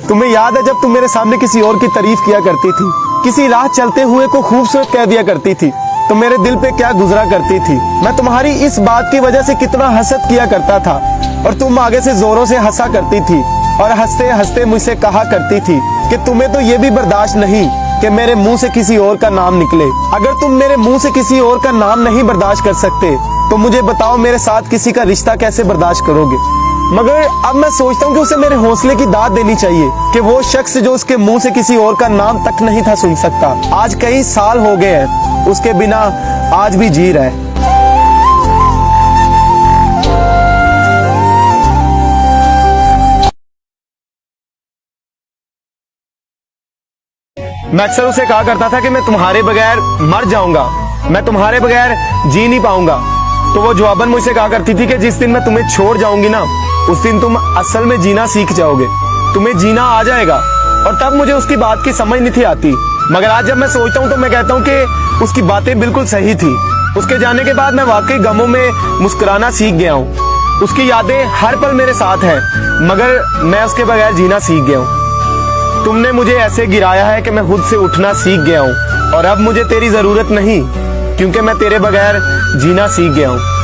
तुम्हें याद है जब तुम मेरे सामने किसी और की तारीफ किया करती थी, किसी राह चलते हुए को खूबसूरत कह दिया करती थी, तो मेरे दिल पे क्या गुजरा करती थी। मैं तुम्हारी इस बात की वजह से कितना हसद किया करता था और तुम आगे से जोरों से हंसा करती थी और हंसते हंसते मुझसे कहा करती थी कि तुम्हें तो ये भी बर्दाश्त नहीं कि मेरे मुंह से किसी और का नाम निकले। अगर तुम मेरे मुंह से किसी और का नाम नहीं बर्दाश्त कर सकते तो मुझे बताओ मेरे साथ किसी का रिश्ता कैसे बर्दाश्त करोगे। मगर अब मैं सोचता हूँ कि उसे मेरे हौसले की दाद देनी चाहिए कि वो शख्स जो उसके मुंह से किसी और का नाम तक नहीं था सुन सकता, आज कई साल हो गए हैं उसके बिना आज भी जी रहा है। मैं अक्सर उसे कहा करता था कि मैं तुम्हारे बगैर मर जाऊंगा, मैं तुम्हारे बगैर जी नहीं पाऊंगा। तो वो जवाबन मुझसे कहा करती थी कि जिस दिन मैं तुम्हें छोड़ जाऊंगी ना, उस दिन तुम असल में जीना सीख जाओगे, तुम्हें जीना आ जाएगा। और तब मुझे उसकी बात की समझ नहीं थी आती, मगर आज जब मैं सोचता हूँ तो मैं कहता हूँ कि उसकी बातें बिल्कुल सही थी। उसके जाने के बाद मैं वाकई गमों में मुस्कुराना सीख गया हूँ। उसकी यादें हर पल मेरे साथ हैं, मगर मैं उसके बगैर जीना सीख गया हूँ। तुमने मुझे ऐसे गिराया है कि मैं खुद से उठना सीख गया हूँ और अब मुझे तेरी जरूरत नहीं, क्योंकि मैं तेरे बगैर जीना सीख गया हूँ।